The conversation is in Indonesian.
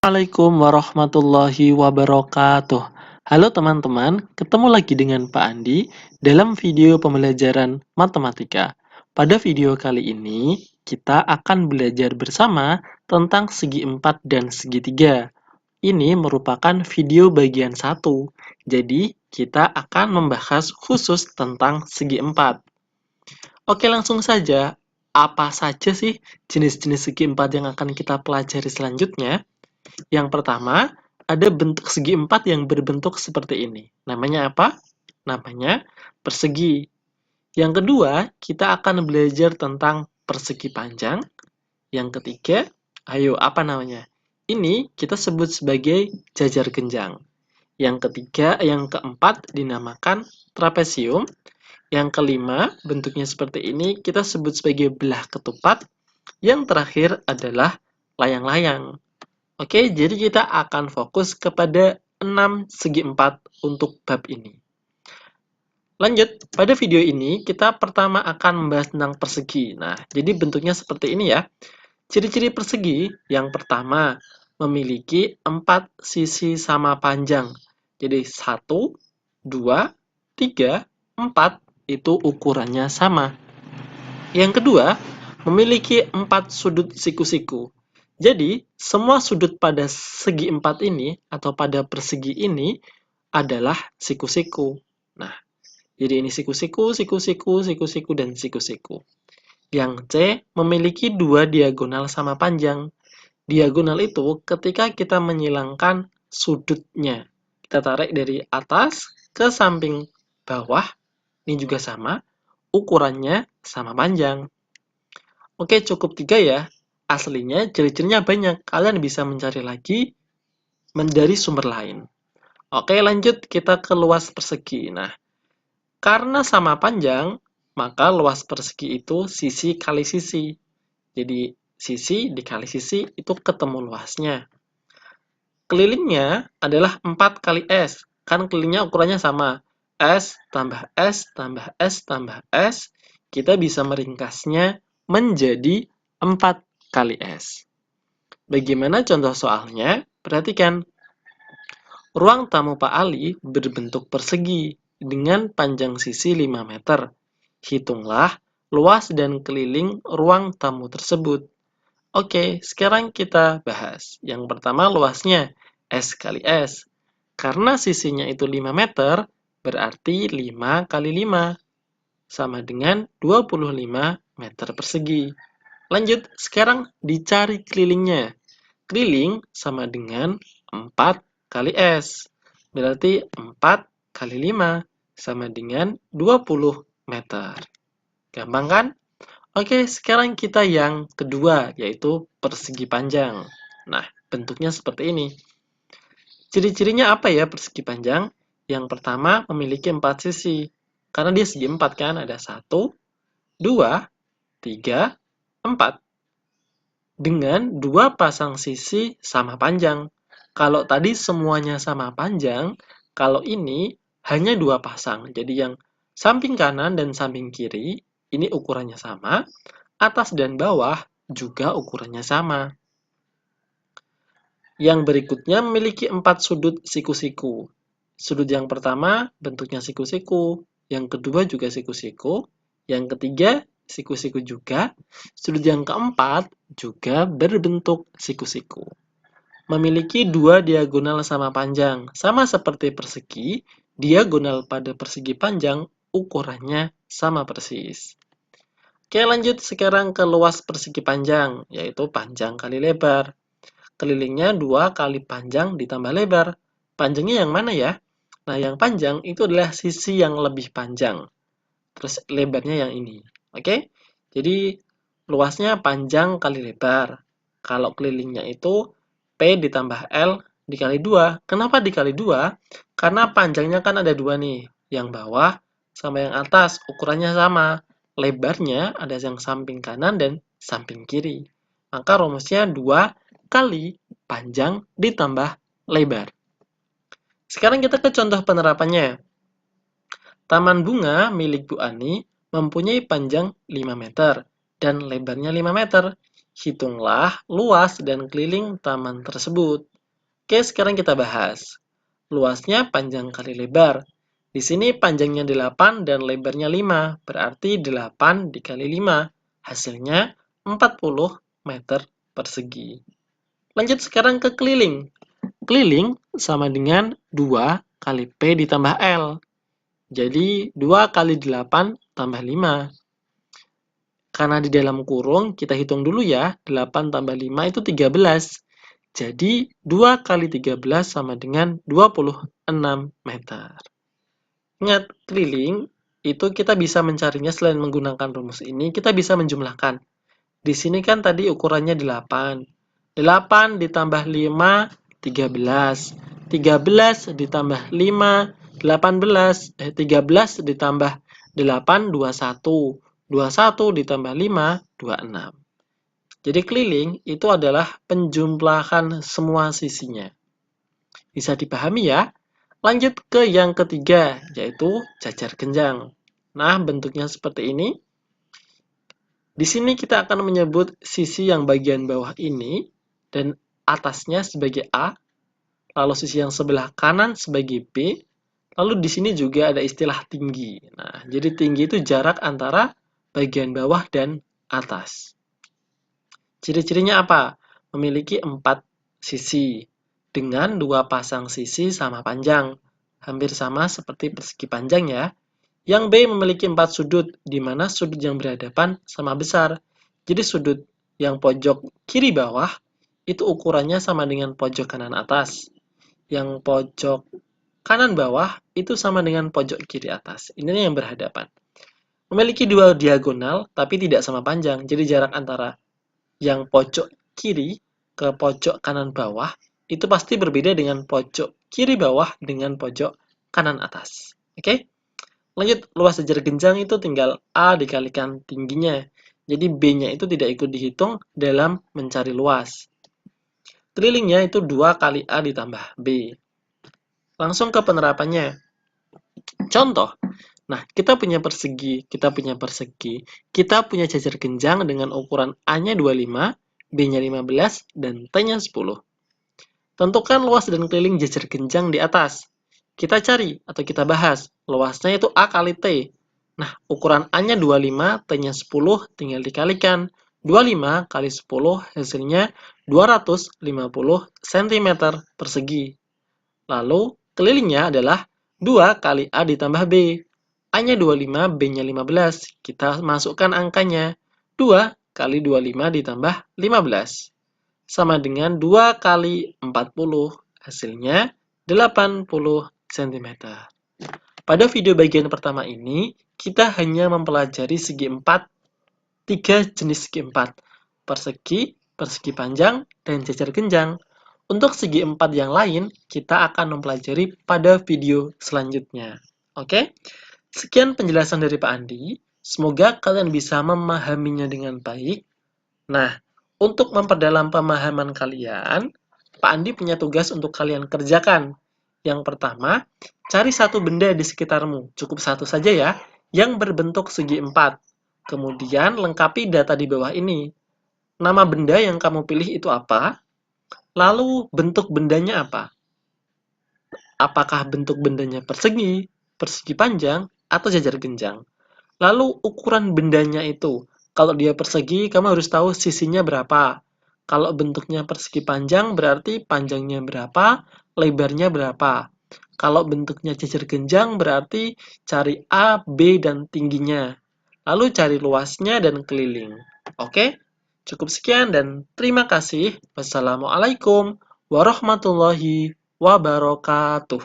Assalamualaikum warahmatullahi wabarakatuh. Halo teman-teman, ketemu lagi dengan Pak Andi dalam video pembelajaran matematika. Pada video kali ini, kita akan belajar bersama tentang segi empat dan segitiga. Ini merupakan video bagian 1, jadi kita akan membahas khusus tentang segi empat. Oke, langsung saja. Apa saja sih jenis-jenis segi empat yang akan kita pelajari selanjutnya? Yang pertama, ada bentuk segi empat yang berbentuk seperti ini. Namanya apa? Namanya persegi. Yang kedua, kita akan belajar tentang persegi panjang. Yang ketiga, apa namanya? Ini kita sebut sebagai jajar genjang. Yang keempat dinamakan trapesium. Yang kelima, bentuknya seperti ini, kita sebut sebagai belah ketupat. Yang terakhir adalah layang-layang. Oke, jadi kita akan fokus kepada 6 segi empat untuk bab ini. Lanjut, pada video ini kita pertama akan membahas tentang persegi. Nah, jadi bentuknya seperti ini ya. Ciri-ciri persegi yang pertama, memiliki 4 sisi sama panjang. Jadi 1, 2, 3, 4 itu ukurannya sama. Yang kedua, memiliki 4 sudut siku-siku. Jadi, semua sudut pada segi empat ini, atau pada persegi ini, adalah siku-siku. Nah, jadi ini siku-siku, siku-siku, siku-siku, dan siku-siku. Yang C, memiliki 2 diagonal sama panjang. Diagonal itu ketika kita menyilangkan sudutnya. Kita tarik dari atas ke samping bawah, ini juga sama, ukurannya sama panjang. Oke, cukup 3 ya. Aslinya ciri-cirinya banyak, kalian bisa mencari lagi dari sumber lain. Oke, lanjut kita ke luas persegi. Nah, karena sama panjang, maka luas persegi itu sisi kali sisi. Jadi, sisi dikali sisi itu ketemu luasnya. Kelilingnya adalah 4 kali S. Kan kelilingnya ukurannya sama. S tambah S tambah S tambah S. Kita bisa meringkasnya menjadi 4 kali S. Bagaimana contoh soalnya? Perhatikan. Ruang tamu Pak Ali berbentuk persegi dengan panjang sisi 5 meter. Hitunglah luas dan keliling ruang tamu tersebut. Oke, sekarang kita bahas. Yang pertama luasnya S kali S. Karena sisinya itu 5 meter, berarti 5 kali 5 sama dengan 25 meter persegi. Lanjut, sekarang dicari kelilingnya. Keliling sama dengan 4 kali S. Berarti 4 kali 5 sama dengan 20 meter. Gampang kan? Oke, sekarang kita yang kedua, yaitu persegi panjang. Nah, bentuknya seperti ini. Ciri-cirinya apa ya persegi panjang? Yang pertama, memiliki 4 sisi. Karena dia segi 4 kan, ada 1, 2, 3, 4. Dengan 2 pasang sisi sama panjang. Kalau tadi semuanya sama panjang, kalau ini hanya 2 pasang. Jadi yang samping kanan dan samping kiri, ini ukurannya sama. Atas dan bawah juga ukurannya sama. Yang berikutnya memiliki 4 sudut siku-siku. Sudut yang pertama bentuknya siku-siku. Yang kedua juga siku-siku. Yang ketiga siku-siku juga. Sudut yang keempat juga berbentuk siku-siku. Memiliki 2 diagonal sama panjang. Sama seperti persegi, diagonal pada persegi panjang ukurannya sama persis. Oke, lanjut sekarang ke luas persegi panjang, yaitu panjang kali lebar. Kelilingnya 2 kali panjang ditambah lebar. Panjangnya yang mana ya? Nah, yang panjang itu adalah sisi yang lebih panjang. Terus lebarnya yang ini. Oke? Jadi, luasnya panjang kali lebar. Kalau kelilingnya itu P ditambah L dikali 2. Kenapa dikali 2? Karena panjangnya kan ada 2 nih. Yang bawah sama yang atas ukurannya sama. Lebarnya ada yang samping kanan dan samping kiri. Maka rumusnya 2 kali panjang ditambah lebar. Sekarang kita ke contoh penerapannya. Taman bunga milik Bu Ani mempunyai panjang 5 meter dan lebarnya 5 meter. Hitunglah luas dan keliling taman tersebut. Oke, sekarang kita bahas. Luasnya panjang kali lebar. Di sini panjangnya 8 dan lebarnya 5, berarti 8 dikali 5. Hasilnya 40 meter persegi. Lanjut sekarang ke keliling. Keliling sama dengan 2 kali P ditambah L. Jadi 2 kali 8 tambah 5. Karena di dalam kurung, kita hitung dulu ya. 8 tambah 5 itu 13. Jadi 2 kali 13 sama dengan 26 meter. Ingat, keliling itu kita bisa mencarinya selain menggunakan rumus ini, kita bisa menjumlahkan. Di sini kan tadi ukurannya 8. 8 ditambah 5, 13. 13 ditambah 5, 18. 13 ditambah 8, 21. 21 ditambah 5, 26. Jadi keliling itu adalah penjumlahan semua sisinya. Bisa dipahami ya? Lanjut ke yang ketiga, yaitu jajar genjang. Nah, bentuknya seperti ini. Di sini kita akan menyebut sisi yang bagian bawah ini dan atasnya sebagai A, lalu sisi yang sebelah kanan sebagai B, lalu di sini juga ada istilah tinggi. Nah, jadi tinggi itu jarak antara bagian bawah dan atas. Ciri-cirinya apa? Memiliki 4 sisi dengan 2 pasang sisi sama panjang. Hampir sama seperti persegi panjang ya. Yang B memiliki 4 sudut, di mana sudut yang berhadapan sama besar. Jadi sudut yang pojok kiri bawah itu ukurannya sama dengan pojok kanan atas. Yang pojok kanan bawah itu sama dengan pojok kiri atas. Ini yang berhadapan. Memiliki 2 diagonal, tapi tidak sama panjang. Jadi jarak antara yang pojok kiri ke pojok kanan bawah itu pasti berbeda dengan pojok kiri bawah dengan pojok kanan atas. Oke? Lanjut, luas jajar genjang itu tinggal A dikalikan tingginya. Jadi B-nya itu tidak ikut dihitung dalam mencari luas. Kelilingnya itu 2 kali A ditambah B. Langsung ke penerapannya. Contoh, nah, kita punya persegi, kita punya jajar genjang dengan ukuran A-nya 25, B-nya 15, dan T-nya 10. Tentukan luas dan keliling jajar genjang di atas. Kita cari atau kita bahas, luasnya itu A kali T. Nah, ukuran A-nya 25, T-nya 10, tinggal dikalikan. 25 kali 10 hasilnya 250 cm persegi. Lalu, kelilingnya adalah 2 kali A ditambah B. A-nya 25, B-nya 15. Kita masukkan angkanya. 2 kali 25 ditambah 15. Sama dengan 2 kali 40. Hasilnya 80 cm. Pada video bagian pertama ini, kita hanya mempelajari segi 4, 3 jenis segi 4. Persegi, persegi panjang, dan jajar genjang. Untuk segi 4 yang lain, kita akan mempelajari pada video selanjutnya. Oke? Sekian penjelasan dari Pak Andi. Semoga kalian bisa memahaminya dengan baik. Nah, untuk memperdalam pemahaman kalian, Pak Andi punya tugas untuk kalian kerjakan. Yang pertama, cari satu benda di sekitarmu. Cukup satu saja ya, yang berbentuk segi 4. Kemudian, lengkapi data di bawah ini. Nama benda yang kamu pilih itu apa? Lalu, bentuk bendanya apa? Apakah bentuk bendanya persegi, persegi panjang, atau jajar genjang? Lalu ukuran bendanya itu, kalau dia persegi, kamu harus tahu sisinya berapa. Kalau bentuknya persegi panjang, berarti panjangnya berapa, lebarnya berapa. Kalau bentuknya jajar genjang, berarti cari A, B, dan tingginya. Lalu cari luasnya dan keliling. Oke? Cukup sekian dan terima kasih. Wassalamualaikum warahmatullahi wabarakatuh.